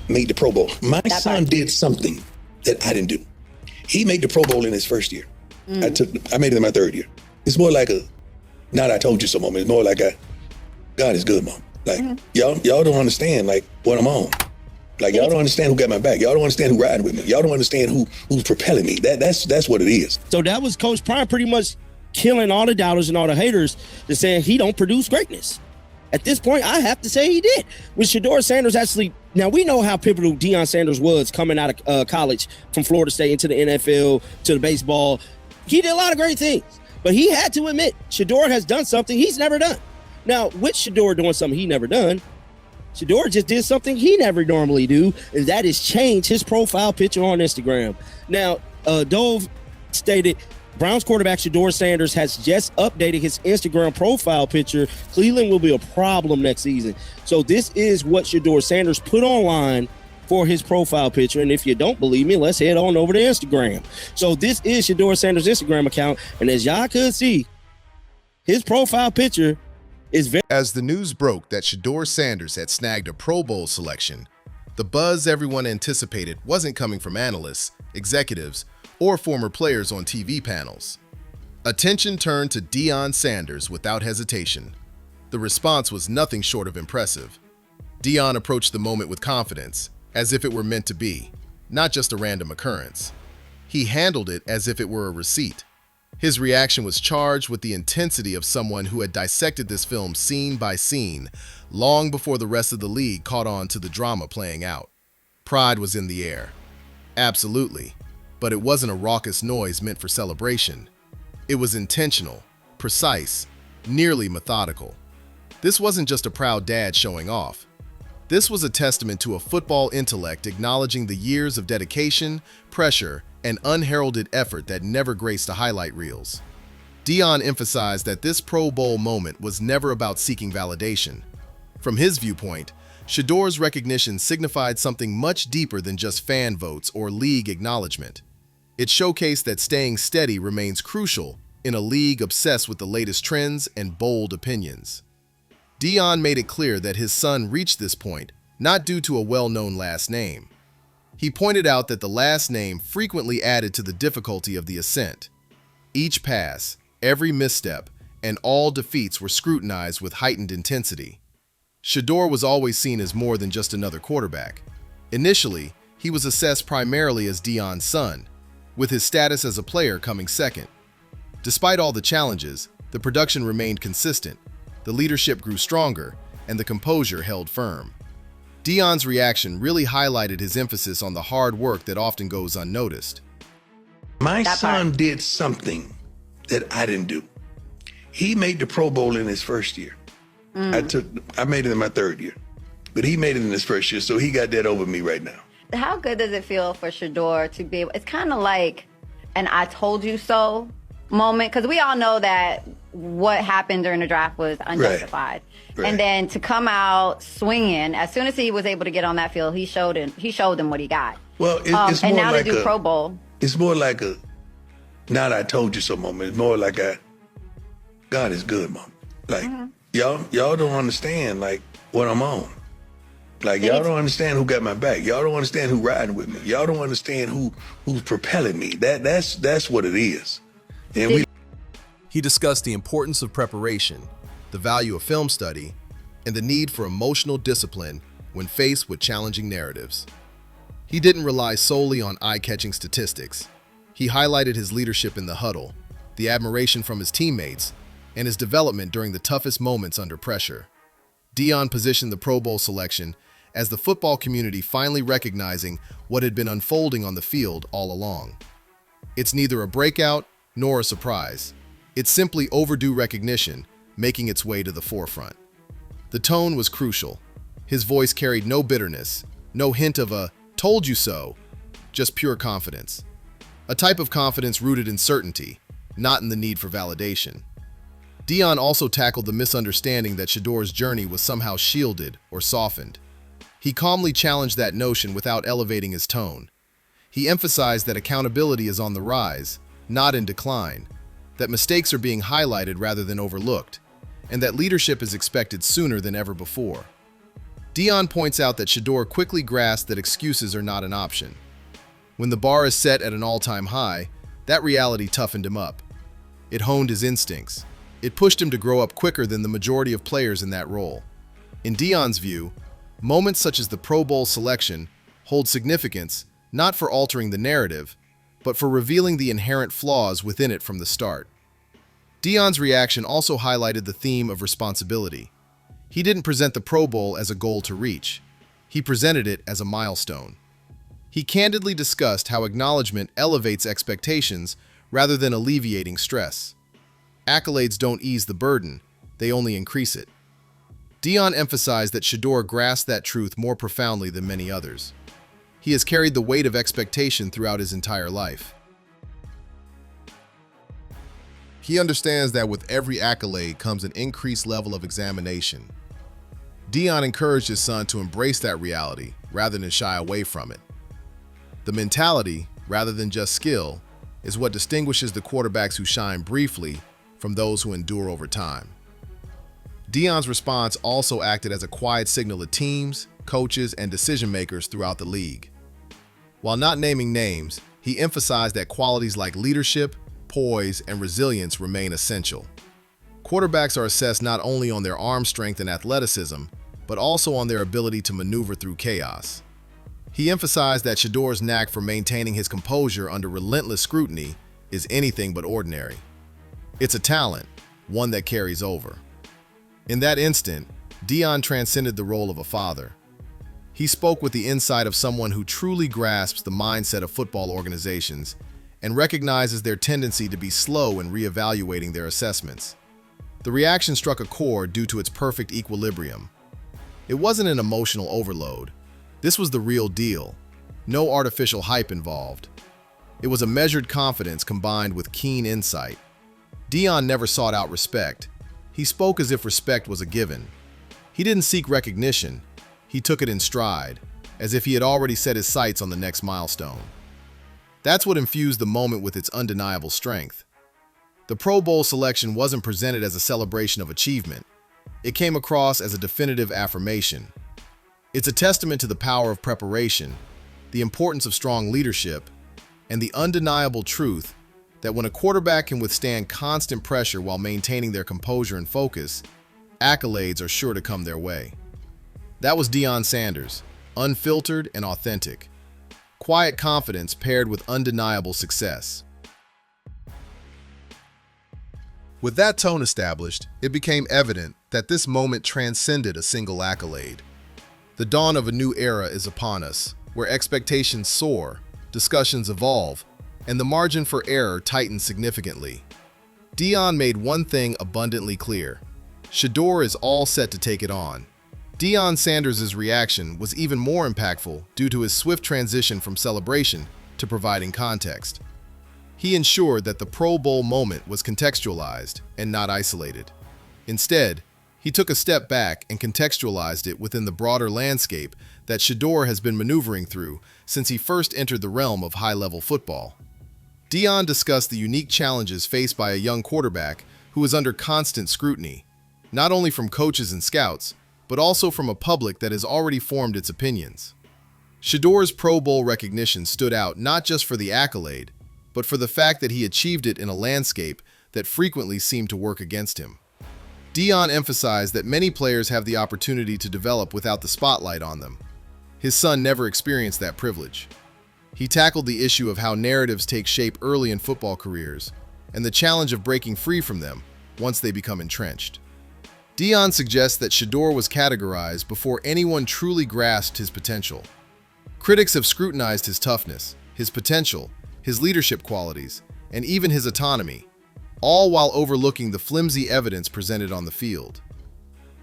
made the Pro Bowl. My That son part. did something that I didn't do. He made the Pro Bowl in his first year. I made it in my third year. It's more like a, not I told you so moment. It's more like a, God is good, Mom. Like, y'all don't understand, like, what I'm on. Like, y'all don't understand who got my back. Y'all don't understand who riding with me. Y'all don't understand who's propelling me. That's what it is. So that was Coach Prime pretty much killing all the doubters and all the haters to saying he don't produce greatness. At this point, I have to say he did. With Shedeur Sanders actually, now we know how pivotal Deion Sanders was coming out of college from Florida State into the NFL, to the baseball. He did a lot of great things, but he had to admit Shedeur has done something he's never done. Now, with Shedeur doing something he never done, Shedeur just did something he never normally do, and that is change his profile picture on Instagram. Now, Dove stated, Browns quarterback Shedeur Sanders has just updated his Instagram profile picture. Cleveland will be a problem next season. So this is what Shedeur Sanders put online for his profile picture. And if you don't believe me, let's head on over to Instagram. So this is Shedeur Sanders' Instagram account. And as y'all could see, his profile picture is very... As the news broke that Shedeur Sanders had snagged a Pro Bowl selection, the buzz everyone anticipated wasn't coming from analysts, executives, or former players on TV panels. Attention turned to Deion Sanders without hesitation. The response was nothing short of impressive. Deion approached the moment with confidence, as if it were meant to be, not just a random occurrence. He handled it as if it were a receipt. His reaction was charged with the intensity of someone who had dissected this film scene by scene, long before the rest of the league caught on to the drama playing out. Pride was in the air. Absolutely. But it wasn't a raucous noise meant for celebration. It was intentional, precise, nearly methodical. This wasn't just a proud dad showing off. This was a testament to a football intellect acknowledging the years of dedication, pressure, and unheralded effort that never graced the highlight reels. Deion emphasized that this Pro Bowl moment was never about seeking validation. From his viewpoint, Shedeur's recognition signified something much deeper than just fan votes or league acknowledgement. It showcased that staying steady remains crucial in a league obsessed with the latest trends and bold opinions. Deion made it clear that his son reached this point not due to a well-known last name. He pointed out that the last name frequently added to the difficulty of the ascent. Each pass, every misstep, and all defeats were scrutinized with heightened intensity. Shedeur was always seen as more than just another quarterback. Initially, he was assessed primarily as Deion's son, with his status as a player coming second. Despite all the challenges, the production remained consistent, the leadership grew stronger, and the composure held firm. Deion's reaction really highlighted his emphasis on the hard work that often goes unnoticed. My son did something that I didn't do. He made the Pro Bowl in his first year. I made it in my third year, but he made it in his first year, so he got that over me right now. How good does it feel for Shedeur to be able, it's kind of like an I told you so moment, because we all know that what happened during the draft was unjustified. Right. And then to come out swinging, as soon as he was able to get on that field, he showed them what he got. Well, it's and more now like to do Pro Bowl. It's more like a not I told you so moment. It's more like a God is good moment. Like y'all don't understand like what I'm on. Like y'all don't understand who got my back. Y'all don't understand who riding with me. Y'all don't understand who's propelling me. That's what it is. And He discussed the importance of preparation, the value of film study, and the need for emotional discipline when faced with challenging narratives. He didn't rely solely on eye-catching statistics. He highlighted his leadership in the huddle, the admiration from his teammates, and his development during the toughest moments under pressure. Deion positioned the Pro Bowl selection as the football community finally recognizing what had been unfolding on the field all along. It's neither a breakout nor a surprise. It's simply overdue recognition making its way to the forefront. The tone was crucial. His voice carried no bitterness, no hint of a "told you so," just pure confidence. A type of confidence rooted in certainty, not in the need for validation. Deion also tackled the misunderstanding that Shedeur's journey was somehow shielded or softened. He calmly challenged that notion without elevating his tone. He emphasized that accountability is on the rise, not in decline, that mistakes are being highlighted rather than overlooked, and that leadership is expected sooner than ever before. Deion points out that Shador quickly grasped that excuses are not an option. When the bar is set at an all-time high, that reality toughened him up. It honed his instincts. It pushed him to grow up quicker than the majority of players in that role. In Deion's view, moments such as the Pro Bowl selection hold significance not for altering the narrative, but for revealing the inherent flaws within it from the start. Deion's reaction also highlighted the theme of responsibility. He didn't present the Pro Bowl as a goal to reach. He presented it as a milestone. He candidly discussed how acknowledgement elevates expectations rather than alleviating stress. Accolades don't ease the burden, they only increase it. Deion emphasized that Shador grasped that truth more profoundly than many others. He has carried the weight of expectation throughout his entire life. He understands that with every accolade comes an increased level of examination. Deion encouraged his son to embrace that reality rather than shy away from it. The mentality, rather than just skill, is what distinguishes the quarterbacks who shine briefly from those who endure over time. Deion's response also acted as a quiet signal to teams, coaches, and decision-makers throughout the league. While not naming names, he emphasized that qualities like leadership, poise, and resilience remain essential. Quarterbacks are assessed not only on their arm strength and athleticism, but also on their ability to maneuver through chaos. He emphasized that Shedor's knack for maintaining his composure under relentless scrutiny is anything but ordinary. It's a talent, one that carries over. In that instant, Deion transcended the role of a father. He spoke with the insight of someone who truly grasps the mindset of football organizations and recognizes their tendency to be slow in reevaluating their assessments. The reaction struck a chord due to its perfect equilibrium. It wasn't an emotional overload. This was the real deal. No artificial hype involved. It was a measured confidence combined with keen insight. Deion never sought out respect. He spoke as if respect was a given. He didn't seek recognition. He took it in stride, as if he had already set his sights on the next milestone. That's what infused the moment with its undeniable strength. The Pro Bowl selection wasn't presented as a celebration of achievement. It came across as a definitive affirmation. It's a testament to the power of preparation, the importance of strong leadership, and the undeniable truth that when a quarterback can withstand constant pressure while maintaining their composure and focus, accolades are sure to come their way. That was Deion Sanders, unfiltered and authentic. Quiet confidence paired with undeniable success. With that tone established, it became evident that this moment transcended a single accolade. The dawn of a new era is upon us, where expectations soar, discussions evolve, and the margin for error tightens significantly. Deion made one thing abundantly clear. Shador is all set to take it on. Deion Sanders' reaction was even more impactful due to his swift transition from celebration to providing context. He ensured that the Pro Bowl moment was contextualized and not isolated. Instead, he took a step back and contextualized it within the broader landscape that Shador has been maneuvering through since he first entered the realm of high-level football. Deion discussed the unique challenges faced by a young quarterback who is under constant scrutiny, not only from coaches and scouts, but also from a public that has already formed its opinions. Shador's Pro Bowl recognition stood out not just for the accolade, but for the fact that he achieved it in a landscape that frequently seemed to work against him. Deion emphasized that many players have the opportunity to develop without the spotlight on them. His son never experienced that privilege. He tackled the issue of how narratives take shape early in football careers and the challenge of breaking free from them once they become entrenched. Deion suggests that Shador was categorized before anyone truly grasped his potential. Critics have scrutinized his toughness, his potential, his leadership qualities, and even his autonomy, all while overlooking the flimsy evidence presented on the field.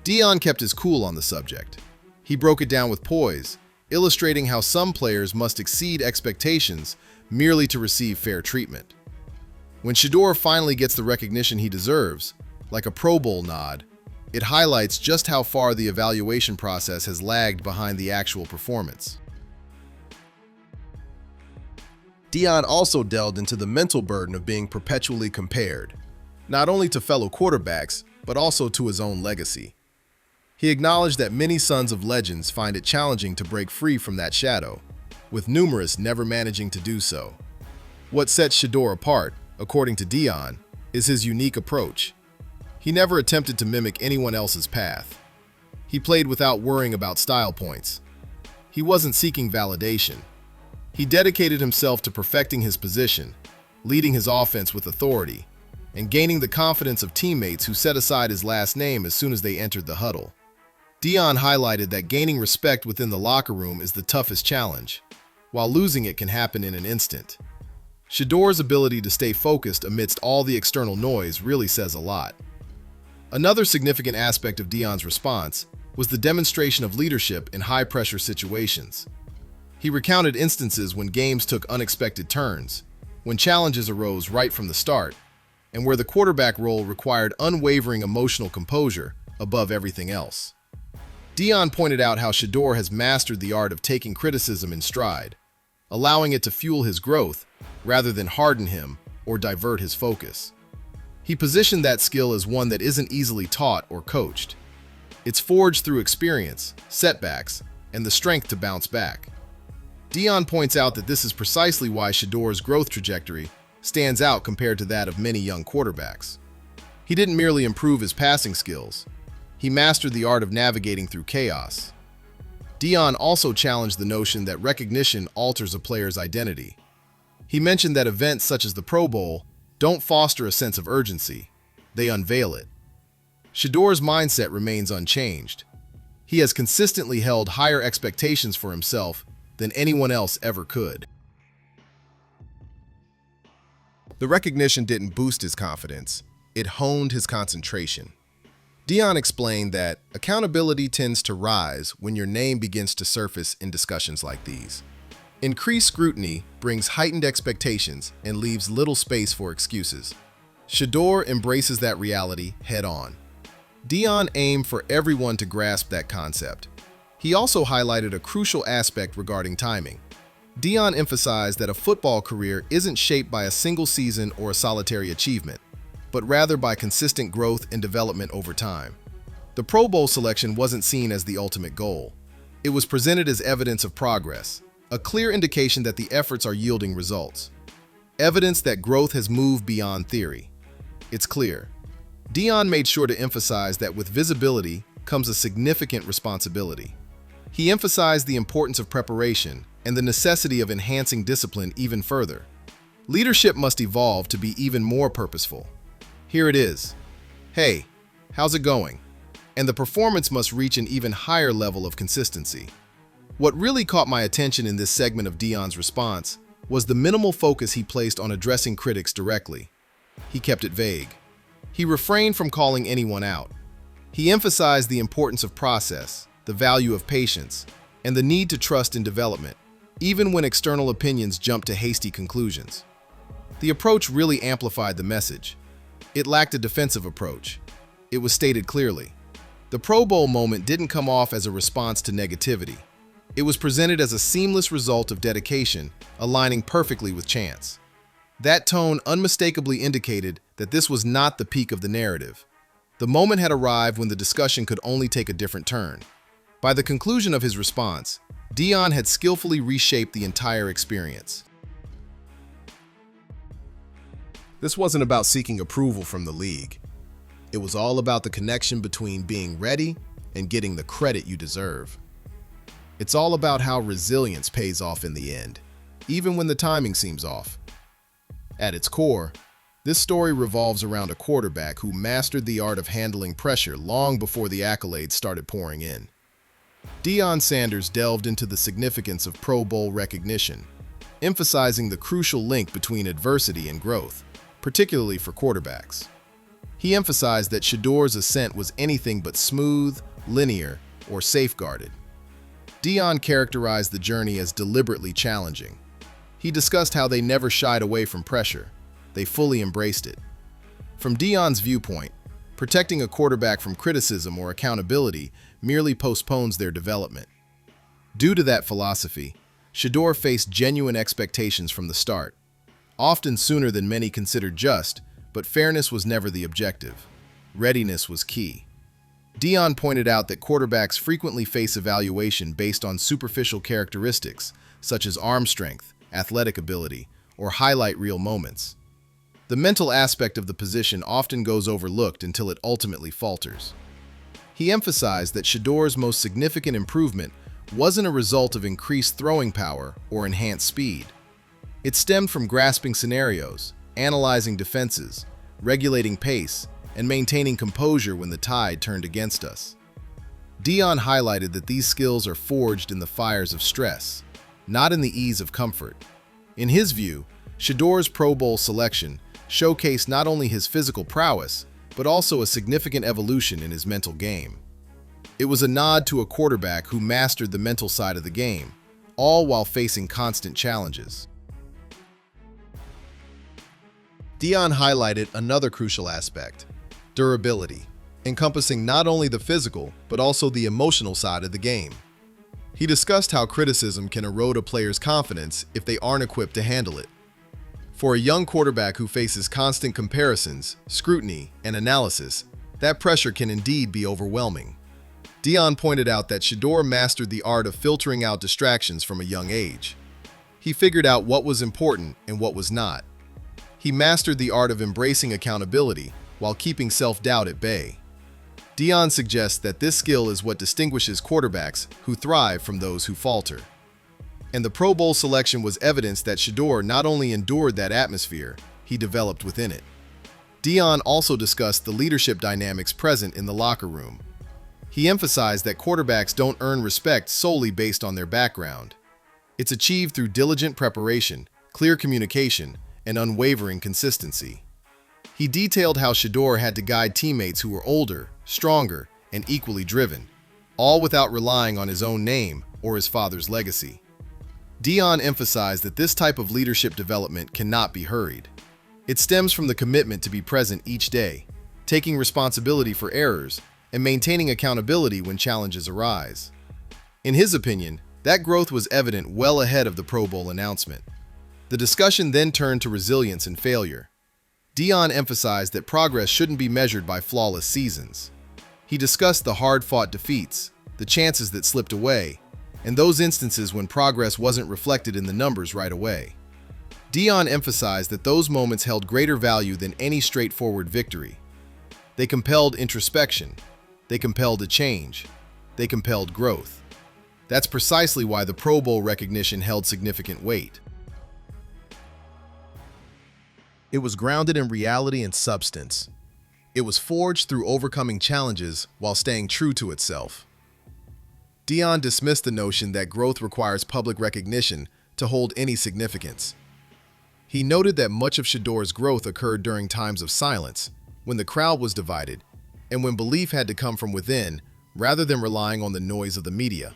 Deion kept his cool on the subject. He broke it down with poise, illustrating how some players must exceed expectations merely to receive fair treatment. When Shedeur finally gets the recognition he deserves, like a Pro Bowl nod, it highlights just how far the evaluation process has lagged behind the actual performance. Deion also delved into the mental burden of being perpetually compared, not only to fellow quarterbacks, but also to his own legacy. He acknowledged that many sons of legends find it challenging to break free from that shadow, with numerous never managing to do so. What sets Shedeur apart, according to Deion, is his unique approach. He never attempted to mimic anyone else's path. He played without worrying about style points. He wasn't seeking validation. He dedicated himself to perfecting his position, leading his offense with authority, and gaining the confidence of teammates who set aside his last name as soon as they entered the huddle. Deion highlighted that gaining respect within the locker room is the toughest challenge, while losing it can happen in an instant. Shedeur's ability to stay focused amidst all the external noise really says a lot. Another significant aspect of Deion's response was the demonstration of leadership in high-pressure situations. He recounted instances when games took unexpected turns, when challenges arose right from the start, and where the quarterback role required unwavering emotional composure above everything else. Deion pointed out how Shedeur has mastered the art of taking criticism in stride, allowing it to fuel his growth rather than harden him or divert his focus. He positioned that skill as one that isn't easily taught or coached. It's forged through experience, setbacks, and the strength to bounce back. Deion points out that this is precisely why Shedeur's growth trajectory stands out compared to that of many young quarterbacks. He didn't merely improve his passing skills, he mastered the art of navigating through chaos. Deion also challenged the notion that recognition alters a player's identity. He mentioned that events such as the Pro Bowl don't foster a sense of urgency, they unveil it. Shedeur's mindset remains unchanged. He has consistently held higher expectations for himself than anyone else ever could. The recognition didn't boost his confidence, it honed his concentration. Deion explained that accountability tends to rise when your name begins to surface in discussions like these. Increased scrutiny brings heightened expectations and leaves little space for excuses. Shedeur embraces that reality head-on. Deion aimed for everyone to grasp that concept. He also highlighted a crucial aspect regarding timing. Deion emphasized that a football career isn't shaped by a single season or a solitary achievement, but rather by consistent growth and development over time. The Pro Bowl selection wasn't seen as the ultimate goal. It was presented as evidence of progress, a clear indication that the efforts are yielding results. Evidence that growth has moved beyond theory. It's clear. Deion made sure to emphasize that with visibility comes a significant responsibility. He emphasized the importance of preparation and the necessity of enhancing discipline even further. Leadership must evolve to be even more purposeful. Here it is. Hey, how's it going? And the performance must reach an even higher level of consistency. What really caught my attention in this segment of Deion's response was the minimal focus he placed on addressing critics directly. He kept it vague. He refrained from calling anyone out. He emphasized the importance of process, the value of patience, and the need to trust in development, even when external opinions jumped to hasty conclusions. The approach really amplified the message. It lacked a defensive approach. It was stated clearly. The Pro Bowl moment didn't come off as a response to negativity. It was presented as a seamless result of dedication, aligning perfectly with chance. That tone unmistakably indicated that this was not the peak of the narrative. The moment had arrived when the discussion could only take a different turn. By the conclusion of his response, Deion had skillfully reshaped the entire experience. This wasn't about seeking approval from the league. It was all about the connection between being ready and getting the credit you deserve. It's all about how resilience pays off in the end, even when the timing seems off. At its core, this story revolves around a quarterback who mastered the art of handling pressure long before the accolades started pouring in. Deion Sanders delved into the significance of Pro Bowl recognition, emphasizing the crucial link between adversity and growth, particularly for quarterbacks. He emphasized that Shedeur's ascent was anything but smooth, linear, or safeguarded. Deion characterized the journey as deliberately challenging. He discussed how they never shied away from pressure. They fully embraced it. From Deion's viewpoint, protecting a quarterback from criticism or accountability merely postpones their development. Due to that philosophy, Shedeur faced genuine expectations from the start, often sooner than many considered just, but fairness was never the objective. Readiness was key. Deion pointed out that quarterbacks frequently face evaluation based on superficial characteristics, such as arm strength, athletic ability, or highlight reel moments. The mental aspect of the position often goes overlooked until it ultimately falters. He emphasized that Shedor's most significant improvement wasn't a result of increased throwing power or enhanced speed. It stemmed from grasping scenarios, analyzing defenses, regulating pace, and maintaining composure when the tide turned against us. Deion highlighted that these skills are forged in the fires of stress, not in the ease of comfort. In his view, Shedor's Pro Bowl selection showcased not only his physical prowess, but also a significant evolution in his mental game. It was a nod to a quarterback who mastered the mental side of the game, all while facing constant challenges. Deion highlighted another crucial aspect: durability, encompassing not only the physical, but also the emotional side of the game. He discussed how criticism can erode a player's confidence if they aren't equipped to handle it. For a young quarterback who faces constant comparisons, scrutiny, and analysis, that pressure can indeed be overwhelming. Deion pointed out that Shedeur mastered the art of filtering out distractions from a young age. He figured out what was important and what was not. He mastered the art of embracing accountability while keeping self-doubt at bay. Deion suggests that this skill is what distinguishes quarterbacks who thrive from those who falter. And the Pro Bowl selection was evidence that Shedeur not only endured that atmosphere, he developed within it. Deion also discussed the leadership dynamics present in the locker room. He emphasized that quarterbacks don't earn respect solely based on their background. It's achieved through diligent preparation, clear communication, and unwavering consistency. He detailed how Shedeur had to guide teammates who were older, stronger, and equally driven, all without relying on his own name or his father's legacy. Deion emphasized that this type of leadership development cannot be hurried. It stems from the commitment to be present each day, taking responsibility for errors, and maintaining accountability when challenges arise. In his opinion, that growth was evident well ahead of the Pro Bowl announcement. The discussion then turned to resilience and failure. Deion emphasized that progress shouldn't be measured by flawless seasons. He discussed the hard-fought defeats, the chances that slipped away, and those instances when progress wasn't reflected in the numbers right away. Deion emphasized that those moments held greater value than any straightforward victory. They compelled introspection. They compelled a change. They compelled growth. That's precisely why the Pro Bowl recognition held significant weight. It was grounded in reality and substance. It was forged through overcoming challenges while staying true to itself. Deion dismissed the notion that growth requires public recognition to hold any significance. He noted that much of Shedeur's growth occurred during times of silence, when the crowd was divided, and when belief had to come from within rather than relying on the noise of the media.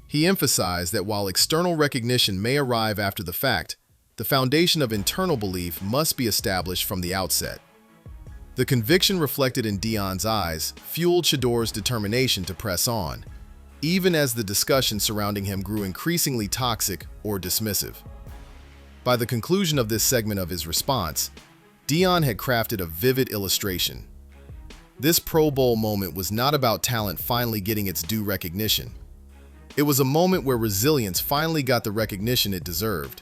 He emphasized that while external recognition may arrive after the fact, the foundation of internal belief must be established from the outset. The conviction reflected in Deion's eyes fueled Shedeur's determination to press on, even as the discussion surrounding him grew increasingly toxic or dismissive. By the conclusion of this segment of his response, Deion had crafted a vivid illustration. This Pro Bowl moment was not about talent finally getting its due recognition. It was a moment where resilience finally got the recognition it deserved.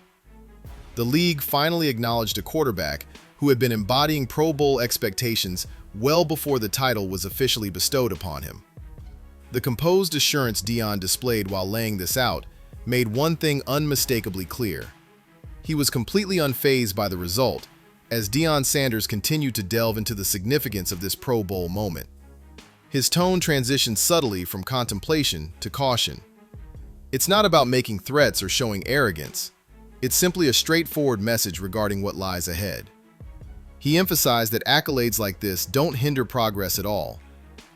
The league finally acknowledged a quarterback who had been embodying Pro Bowl expectations well before the title was officially bestowed upon him. The composed assurance Deion displayed while laying this out made one thing unmistakably clear. He was completely unfazed by the result, as Deion Sanders continued to delve into the significance of this Pro Bowl moment. His tone transitioned subtly from contemplation to caution. It's not about making threats or showing arrogance. It's simply a straightforward message regarding what lies ahead. He emphasized that accolades like this don't hinder progress at all.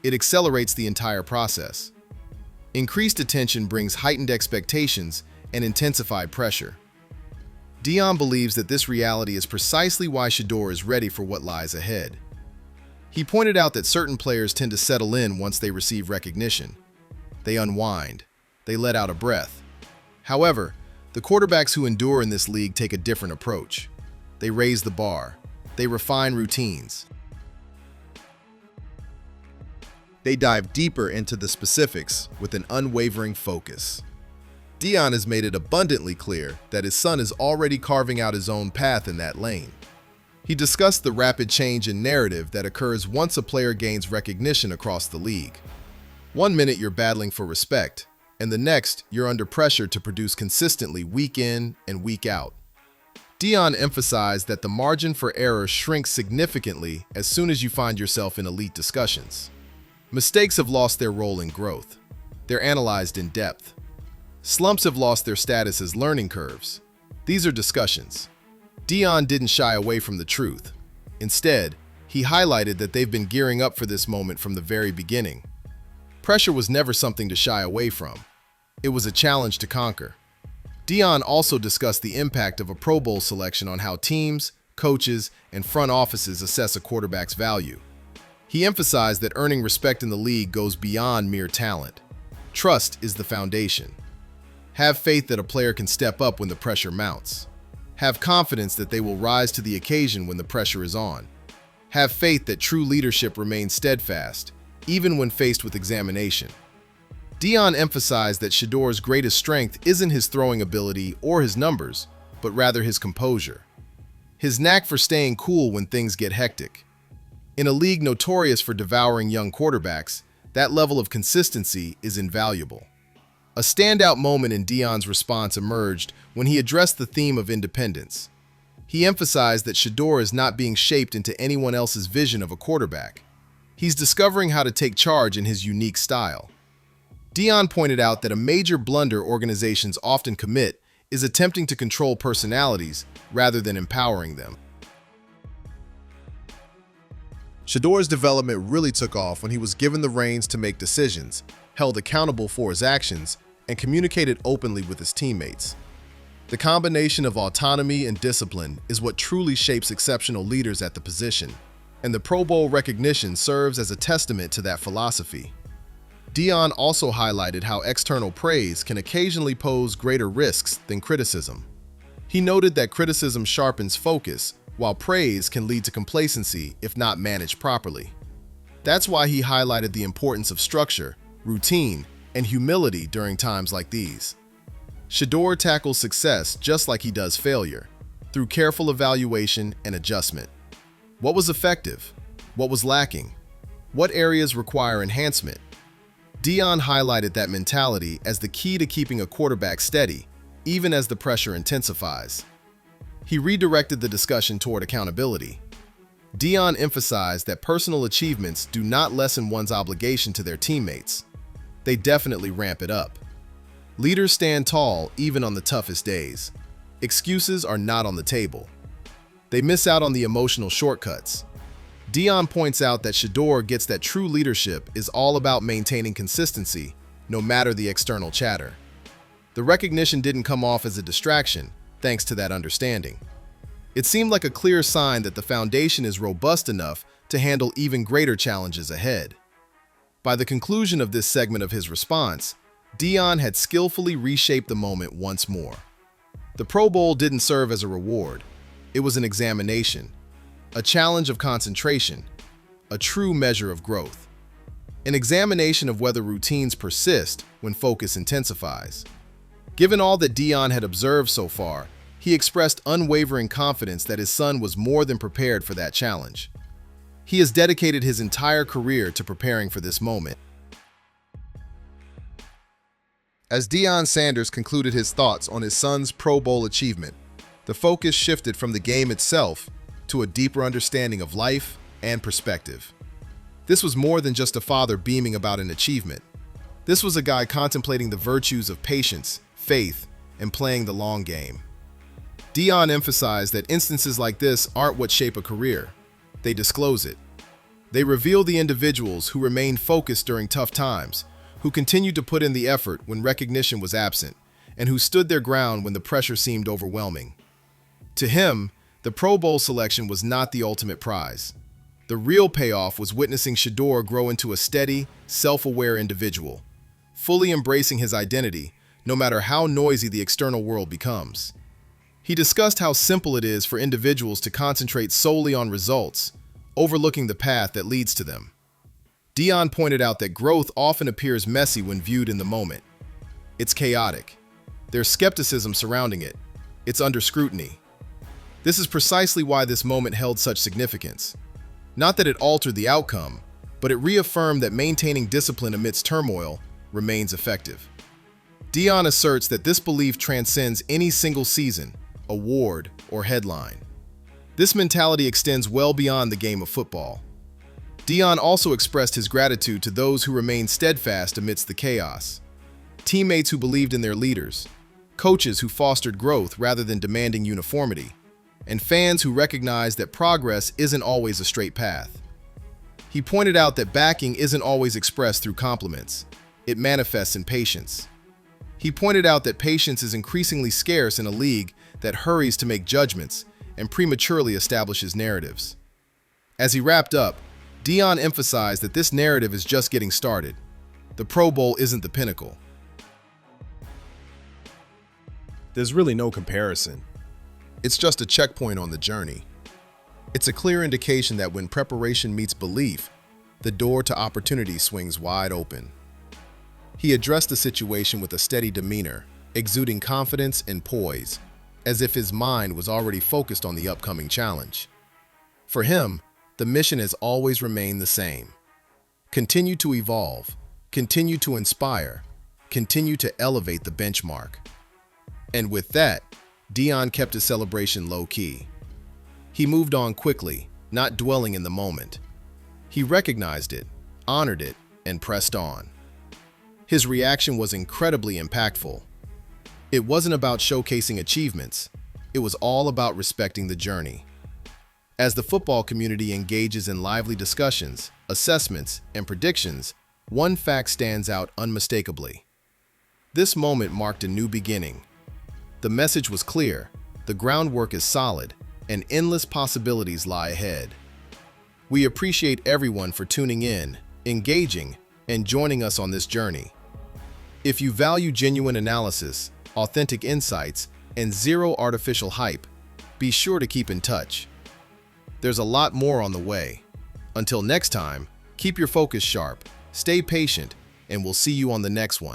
It accelerates the entire process. Increased attention brings heightened expectations and intensified pressure. Deion believes that this reality is precisely why Shedeur is ready for what lies ahead. He pointed out that certain players tend to settle in once they receive recognition. They unwind. They let out a breath. However, the quarterbacks who endure in this league take a different approach. They raise the bar. They refine routines. They dive deeper into the specifics with an unwavering focus. Deion has made it abundantly clear that his son is already carving out his own path in that lane. He discussed the rapid change in narrative that occurs once a player gains recognition across the league. One minute you're battling for respect, and the next you're under pressure to produce consistently week in and week out. Deion emphasized that the margin for error shrinks significantly as soon as you find yourself in elite discussions. Mistakes have lost their role in growth. They're analyzed in depth. Slumps have lost their status as learning curves. These are discussions. Deion didn't shy away from the truth. Instead, he highlighted that they've been gearing up for this moment from the very beginning. Pressure was never something to shy away from. It was a challenge to conquer. Deion also discussed the impact of a Pro Bowl selection on how teams, coaches, and front offices assess a quarterback's value. He emphasized that earning respect in the league goes beyond mere talent. Trust is the foundation. Have faith that a player can step up when the pressure mounts. Have confidence that they will rise to the occasion when the pressure is on. Have faith that true leadership remains steadfast, even when faced with examination. Deion emphasized that Shedor's greatest strength isn't his throwing ability or his numbers, but rather his composure. His knack for staying cool when things get hectic. In a league notorious for devouring young quarterbacks, that level of consistency is invaluable. A standout moment in Deion's response emerged when he addressed the theme of independence. He emphasized that Shedeur is not being shaped into anyone else's vision of a quarterback. He's discovering how to take charge in his unique style. Deion pointed out that a major blunder organizations often commit is attempting to control personalities rather than empowering them. Shedor's development really took off when he was given the reins to make decisions, held accountable for his actions, and communicated openly with his teammates. The combination of autonomy and discipline is what truly shapes exceptional leaders at the position, and the Pro Bowl recognition serves as a testament to that philosophy. Deion also highlighted how external praise can occasionally pose greater risks than criticism. He noted that criticism sharpens focus, while praise can lead to complacency if not managed properly. That's why he highlighted the importance of structure, routine, and humility during times like these. Shedeur tackles success just like he does failure, through careful evaluation and adjustment. What was effective? What was lacking? What areas require enhancement? Deion highlighted that mentality as the key to keeping a quarterback steady, even as the pressure intensifies. He redirected the discussion toward accountability. Deion emphasized that personal achievements do not lessen one's obligation to their teammates. They definitely ramp it up. Leaders stand tall even on the toughest days. Excuses are not on the table. They miss out on the emotional shortcuts. Deion points out that Shedeur gets that true leadership is all about maintaining consistency, no matter the external chatter. The recognition didn't come off as a distraction, thanks to that understanding. It seemed like a clear sign that the foundation is robust enough to handle even greater challenges ahead. By the conclusion of this segment of his response, Deion had skillfully reshaped the moment once more. The Pro Bowl didn't serve as a reward. It was an examination, a challenge of concentration, a true measure of growth. An examination of whether routines persist when focus intensifies. Given all that Deion had observed so far, he expressed unwavering confidence that his son was more than prepared for that challenge. He has dedicated his entire career to preparing for this moment. As Deion Sanders concluded his thoughts on his son's Pro Bowl achievement, the focus shifted from the game itself to a deeper understanding of life and perspective. This was more than just a father beaming about an achievement. This was a guy contemplating the virtues of patience, faith, and playing the long game. Deion emphasized that instances like this aren't what shape a career. They disclose it. They reveal the individuals who remained focused during tough times, who continued to put in the effort when recognition was absent, and who stood their ground when the pressure seemed overwhelming. To him, the Pro Bowl selection was not the ultimate prize. The real payoff was witnessing Shador grow into a steady, self-aware individual, fully embracing his identity, no matter how noisy the external world becomes. He discussed how simple it is for individuals to concentrate solely on results, overlooking the path that leads to them. Deion pointed out that growth often appears messy when viewed in the moment. It's chaotic. There's skepticism surrounding it. It's under scrutiny. This is precisely why this moment held such significance. Not that it altered the outcome, but it reaffirmed that maintaining discipline amidst turmoil remains effective. Deion asserts that this belief transcends any single season, award, or headline. This mentality extends well beyond the game of football. Deion also expressed his gratitude to those who remained steadfast amidst the chaos. Teammates who believed in their leaders, coaches who fostered growth rather than demanding uniformity, and fans who recognized that progress isn't always a straight path. He pointed out that backing isn't always expressed through compliments. It manifests in patience. He pointed out that patience is increasingly scarce in a league that hurries to make judgments and prematurely establishes narratives. As he wrapped up, Deion emphasized that this narrative is just getting started. The Pro Bowl isn't the pinnacle. There's really no comparison. It's just a checkpoint on the journey. It's a clear indication that when preparation meets belief, the door to opportunity swings wide open. He addressed the situation with a steady demeanor, exuding confidence and poise, as if his mind was already focused on the upcoming challenge. For him, the mission has always remained the same. Continue to evolve, continue to inspire, continue to elevate the benchmark. And with that, Deion kept his celebration low-key. He moved on quickly, not dwelling in the moment. He recognized it, honored it, and pressed on. His reaction was incredibly impactful. It wasn't about showcasing achievements. It was all about respecting the journey. As the football community engages in lively discussions, assessments, and predictions, one fact stands out unmistakably. This moment marked a new beginning. The message was clear, the groundwork is solid, and endless possibilities lie ahead. We appreciate everyone for tuning in, engaging, and joining us on this journey. If you value genuine analysis, authentic insights, and zero artificial hype, be sure to keep in touch. There's a lot more on the way. Until next time, keep your focus sharp, stay patient, and we'll see you on the next one.